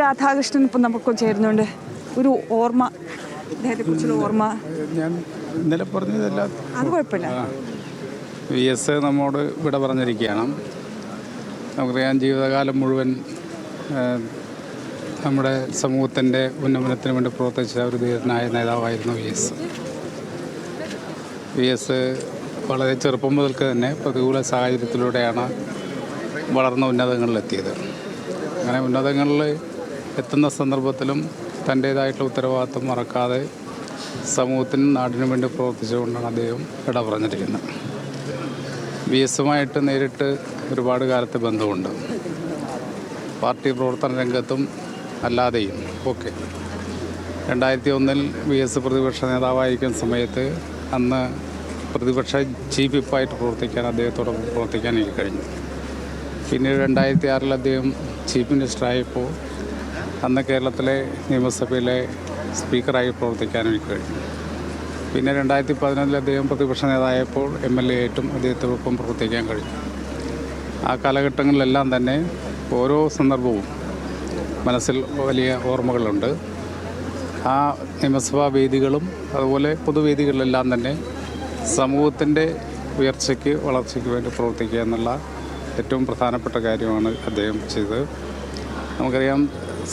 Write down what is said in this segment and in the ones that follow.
രാധാകൃഷ്ണൻ ഇപ്പം നമുക്ക് ചേരുന്നുണ്ട്. ഒരു ഓർമ്മ, അദ്ദേഹത്തെ കുറിച്ചുള്ള ഓർമ്മ. ഞാൻ ഇന്നലെ പറഞ്ഞതെല്ലാം അത് കുഴപ്പമില്ല. VS നമ്മോട് ഇവിടെ പറഞ്ഞിരിക്കുകയാണ്. നമുക്കറിയാം, ജീവിതകാലം മുഴുവൻ നമ്മുടെ സമൂഹത്തിൻ്റെ ഉന്നമനത്തിന് വേണ്ടി പ്രവർത്തിച്ച ഒരു ധീരനായ നേതാവായിരുന്നു VS. വളരെ ചെറുപ്പം മുതൽക്ക് തന്നെ പ്രതികൂല സാഹചര്യത്തിലൂടെയാണ് വളർന്ന ഉന്നതങ്ങളിലെത്തിയത്. അങ്ങനെ ഉന്നതങ്ങളിൽ എത്തുന്ന സന്ദർഭത്തിലും തൻ്റേതായിട്ടുള്ള ഉത്തരവാദിത്വം മറക്കാതെ സമൂഹത്തിനും നാടിനും വേണ്ടി പ്രവർത്തിച്ചുകൊണ്ടാണ് അദ്ദേഹം ഇട പറഞ്ഞിരിക്കുന്നത്. VSമായിട്ട് നേരിട്ട് ഒരുപാട് കാലത്തെ ബന്ധമുണ്ട്. പാർട്ടി പ്രവർത്തന രംഗത്തും അല്ലാതെയും ഒക്കെ. 2001 VS പ്രതിപക്ഷ നേതാവായിരിക്കുന്ന സമയത്ത് അന്ന് പ്രതിപക്ഷ ചീഫ് വിപ്പായിട്ട് പ്രവർത്തിക്കാൻ അദ്ദേഹത്തോടൊപ്പം പ്രവർത്തിക്കാൻ എനിക്ക് കഴിഞ്ഞു. പിന്നീട് 2006 അദ്ദേഹം ചീഫ് മിനിസ്റ്ററായപ്പോൾ അന്ന് കേരളത്തിലെ നിയമസഭയിലെ സ്പീക്കറായി പ്രവർത്തിക്കാൻ എനിക്ക് കഴിഞ്ഞു. പിന്നെ 2011 അദ്ദേഹം പ്രതിപക്ഷ നേതാവായപ്പോൾ MLA ആയിട്ടും അദ്ദേഹത്തോടൊപ്പം പ്രവർത്തിക്കാൻ കഴിഞ്ഞു. ആ കാലഘട്ടങ്ങളിലെല്ലാം തന്നെ ഓരോ സന്ദർഭവും മനസ്സിൽ വലിയ ഓർമ്മകളുണ്ട്. ആ നിയമസഭാ വേദികളും അതുപോലെ പൊതുവേദികളിലെല്ലാം തന്നെ സമൂഹത്തിൻ്റെ ഉയർച്ചയ്ക്ക് വളർച്ചയ്ക്ക് വേണ്ടി പ്രവർത്തിക്കുക എന്നുള്ള ഏറ്റവും പ്രധാനപ്പെട്ട കാര്യമാണ് അദ്ദേഹം ചെയ്തത്. നമുക്കറിയാം,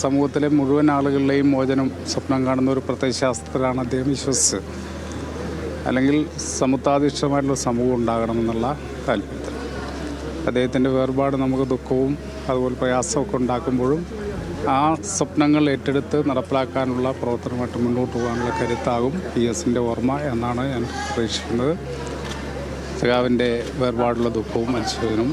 സമൂഹത്തിലെ മുഴുവൻ ആളുകളുടെയും മോചനം സ്വപ്നം കാണുന്ന ഒരു പ്രത്യയശാസ്ത്രത്തിലാണ് അദ്ദേഹം വിശ്വസിച്ചത്. അല്ലെങ്കിൽ സമുത്താധിഷ്ഠമായിട്ടുള്ള സമൂഹം ഉണ്ടാകണമെന്നുള്ള താല്പര്യത്തിൽ അദ്ദേഹത്തിൻ്റെ വേർപാട് നമുക്ക് ദുഃഖവും അതുപോലെ പ്രയാസമൊക്കെ ഉണ്ടാക്കുമ്പോഴും ആ സ്വപ്നങ്ങൾ ഏറ്റെടുത്ത് നടപ്പിലാക്കാനുള്ള പ്രവർത്തനമായിട്ട് മുന്നോട്ട് പോകാനുള്ള കരുത്താകും VSൻ്റെ ഓർമ്മ എന്നാണ് ഞാൻ പ്രതീക്ഷിക്കുന്നത്. സഖാവിൻ്റെ വേർപാടുള്ള ദുഃഖവും അനുശോചനവും